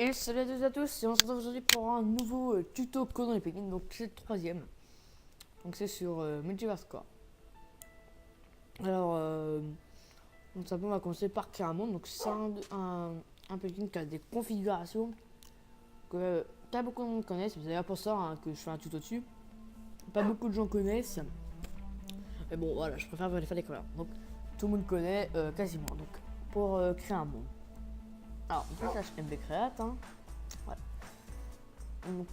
Et salut à toutes et à tous, et on se retrouve aujourd'hui pour un nouveau tuto code dans les plugins, donc c'est le troisième. Donc c'est sur Multiverse Core. Alors, donc ça on va commencer par créer un monde. Donc c'est un plugin qui a des configurations que pas beaucoup de monde connaissent. C'est d'ailleurs pour ça que je fais un tuto dessus. Pas beaucoup de gens connaissent. Mais bon voilà, je préfère les faire découvrir. Donc tout le monde connaît quasiment. Donc pour créer un monde. Alors on fait /mvcreate. Voilà. Donc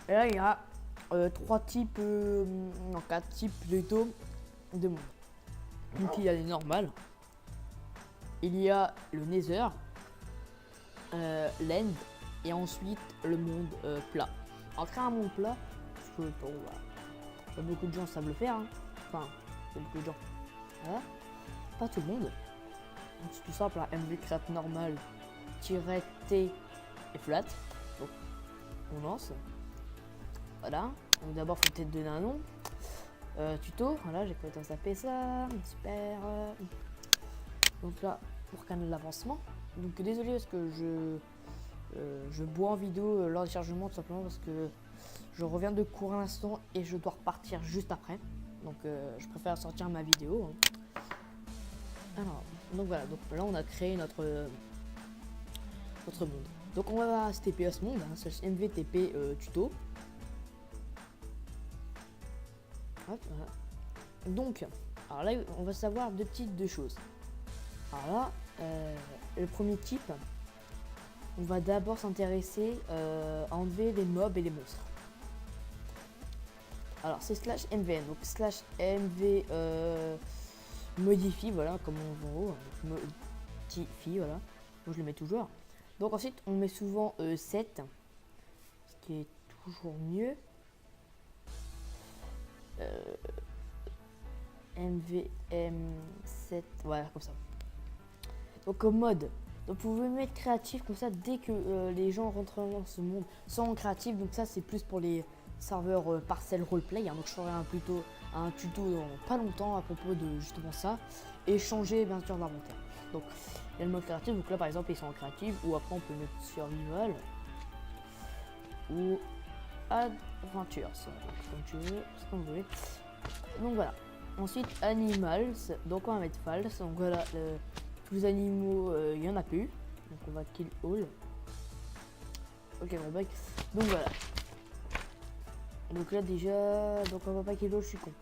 là il y a trois types, non 4 types plutôt de monde. Donc il y a les normales, il y a le nether, l'end et ensuite le monde plat. Alors créer un monde plat, parce que bon, voilà, pas beaucoup de gens savent le faire, hein. Enfin pas beaucoup de gens, voilà. Pas tout le monde. Donc c'est tout simple, hein. mvcreate normal -t et flat. Donc on lance. Voilà. Donc d'abord faut peut-être donner un nom. Tuto, voilà, j'ai peut-être taper ça. Super. Donc là, pour canal l'avancement. Donc désolé parce que je bois en vidéo lors du chargement, tout simplement parce que je reviens de cours à l'instant et je dois repartir juste après. Donc je préfère sortir ma vidéo, hein. Alors, donc voilà, donc là on a créé notre monde. Donc on va se TP à ce monde, hein, /mvtp tuto. Hop, voilà. Donc, alors là on va savoir deux types de choses. Alors là, le premier type, on va d'abord s'intéresser à enlever les mobs et les monstres. Alors c'est /mvn, donc /mv modifie, voilà, comme on voit en haut, modifie, voilà. Moi je le mets toujours. Donc ensuite on met souvent 7, ce qui est toujours mieux. MVM7, voilà, comme ça. Donc au mode, donc vous pouvez mettre créatif comme ça dès que les gens rentrent dans ce monde sans créatif. Donc ça c'est plus pour les serveurs parcelle roleplay, hein. Donc je ferai plutôt un tuto dans pas longtemps à propos de justement ça et changer bien sûr d'inventaire. Donc il y a le mode créatif, donc là par exemple ils sont en créatif, ou après on peut mettre survival ou adventure, ça, comme tu veux, c'est comme vous voulez. Donc voilà. Ensuite animals, donc on va mettre false. Donc voilà, tous les animaux, il y en a plus. Donc on va kill all. Ok, on va back. Donc voilà. Donc là déjà, donc on va pas kill all, je suis con.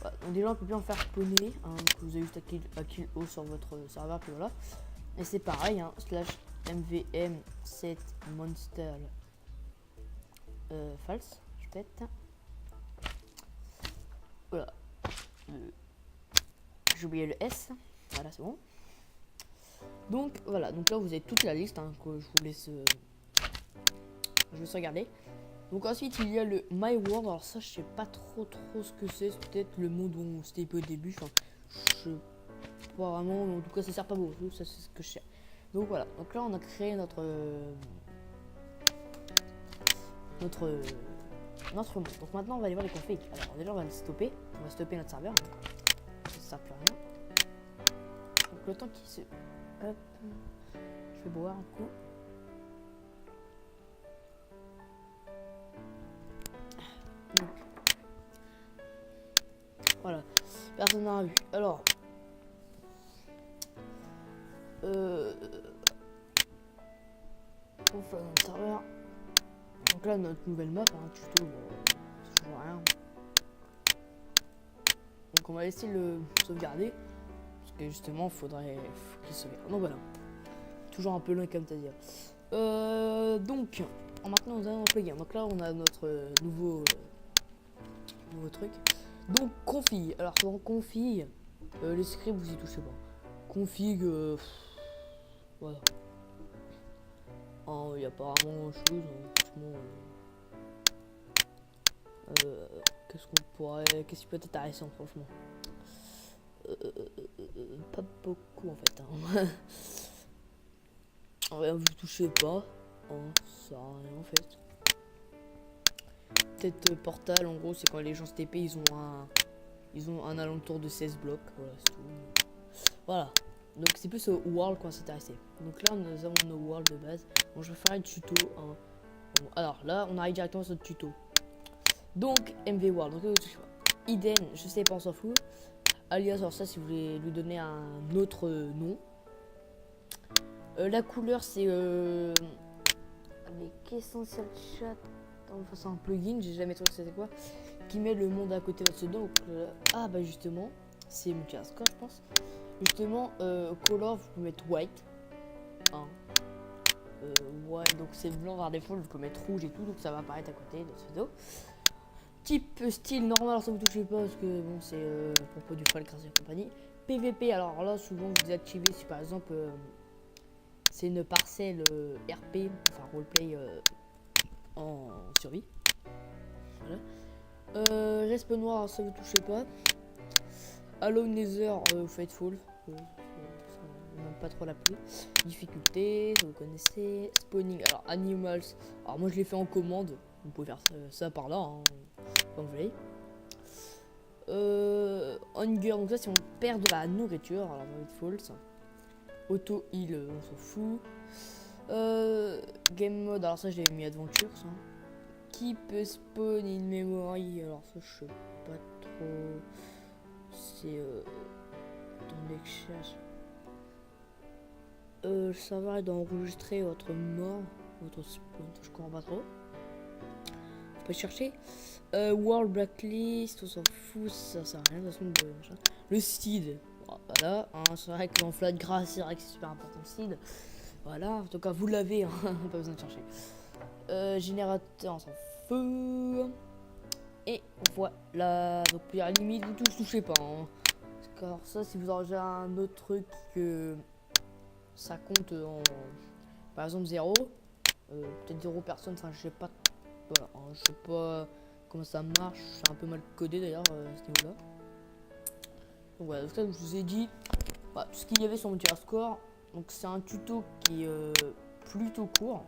Voilà. Donc déjà on peut bien en faire spawner, hein, donc vous avez juste à kill all sur votre serveur, puis voilà. Et c'est pareil, hein, /mvm7 monster false, je pète. Voilà. J'ai oublié le S. Voilà, c'est bon. Donc voilà, donc là vous avez toute la liste, hein, que je vous laisse regarder. Donc ensuite il y a le My World. Alors ça je sais pas trop ce que c'est. C'est peut-être le monde où on s'était peu au début. Enfin, je sais pas vraiment, mais en tout cas ça sert pas beaucoup. Ça c'est ce que je sais. Donc voilà, donc là on a créé notre monde. Donc maintenant on va aller voir les configs. Alors déjà on va le stopper. On va stopper notre serveur. Ça sert plus à rien. Donc le temps qu'il se... Hop. Je vais boire un coup. Donc. Voilà. Personne n'a vu. Alors. On fait notre serveur. Donc là notre nouvelle map, hein, tuto, c'est toujours rien. Donc on va laisser le sauvegarder. Parce que justement faut qu'il sauvegarde. Donc voilà. Toujours un peu loin comme t'as dit. Donc maintenant nous allons en plugin. Donc là on a notre nouveau truc. Donc config. Alors dans config, les scripts vous y touchez pas. Config, voilà. Il n'y a pas vraiment grand chose, hein, franchement. Qu'est-ce qui peut être intéressant, franchement. Pas beaucoup en fait, hein. Rien, vous touchez pas, hein, ça a rien en fait. Peut-être portal, en gros c'est quand les gens se TP, ils ont un alentour de 16 blocs, voilà c'est tout. Voilà. Donc c'est plus au world qu'on s'intéressait. Donc là nous avons nos world de base. Donc je vais faire un tuto. Hein. Bon, alors là on arrive directement sur le tuto. Donc MV World. Donc Eden, je sais pas, on s'en fout. Alias, alors ça si vous voulez lui donner un autre nom. La couleur c'est avec Essential Chat. Enfin c'est un plugin, j'ai jamais trouvé c'était quoi. Qui met le monde à côté de votre pseudo. Ah bah justement, c'est Multiverse-Core je pense. Justement, color vous pouvez mettre white. Hein. Ouais, donc c'est blanc par défaut, vous pouvez mettre rouge et tout, donc ça va apparaître à côté de votre pseudo. Type style normal, alors ça vous touchez pas parce que bon c'est à propos du Fall Crash et compagnie. PVP, alors là souvent vous désactivez si par exemple c'est une parcelle RP, enfin roleplay en survie. Voilà. Respawn noir, alors ça vous touchez pas. Alone Nether, Fateful, ça n'aime pas trop la pluie. Difficulté, ça vous connaissez. Spawning, alors Animals, alors moi je l'ai fait en commande, vous pouvez faire ça par là. Hein. Comme vous voulez. Hunger, donc ça si on perd de la nourriture, alors ça va être false. Auto heal, on s'en fout. Game mode, alors ça j'ai mis adventure ça. Keep spawn in memory, alors ça je sais pas trop. C'est attendez que je cherche. Ça va d'enregistrer votre mort, votre spawn, je comprends pas trop. Faut pas chercher. World Blacklist, on s'en fout, ça sert à rien de toute façon de machin. Le seed, voilà, hein, c'est vrai que en flat grâce, c'est vrai que c'est super important le seed. Voilà, en tout cas vous l'avez, hein, pas besoin de chercher. Générateur, on s'en fout. Et voilà, donc à la limite vous touchez pas. Hein. Car ça, si vous aurez un autre truc que ça compte en par exemple 0, peut-être 0 personnes, enfin je sais pas. Voilà, hein, je sais pas comment ça marche, c'est un peu mal codé d'ailleurs à ce niveau là. Donc voilà, donc ça je vous ai dit voilà, tout ce qu'il y avait sur Multiverse-Core. Donc c'est un tuto qui est plutôt court,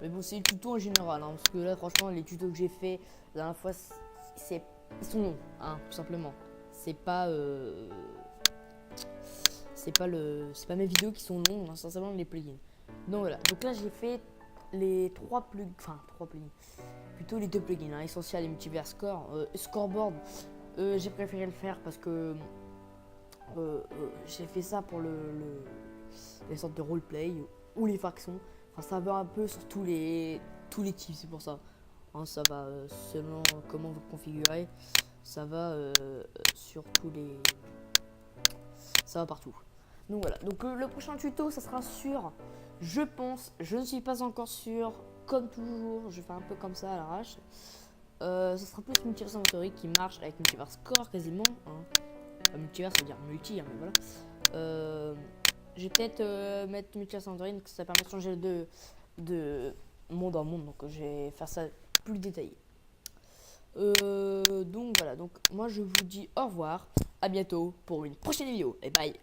mais bon c'est le tuto en général, hein, parce que là franchement les tutos que j'ai fait la dernière fois ils sont longs, hein, tout simplement. C'est pas mes vidéos qui sont longues, hein, sincèrement les plugins. Donc voilà, donc là j'ai fait les trois plugins, plutôt les deux plugins, hein, Essential et Multiverse-Core. Scoreboard, j'ai préféré le faire parce que j'ai fait ça pour les sortes de roleplay ou les factions. Enfin, ça va un peu sur tous les types, c'est pour ça. Hein, ça va selon comment vous configurez, ça va sur tous les, ça va partout. Donc voilà, donc le prochain tuto ça sera sur, je pense, je ne suis pas encore sûr, comme toujours, je fais un peu comme ça à l'arrache. Ça sera plus Multiverse Inventory qui marche avec Multiverse-Core quasiment. Hein. Multiverse, ça veut dire multi, hein, mais voilà. Je vais peut-être mettre Multiverse Inventory, donc ça permet de changer de monde en monde, donc je vais faire ça plus détaillé. Donc voilà, donc moi je vous dis au revoir, à bientôt pour une prochaine vidéo, et bye.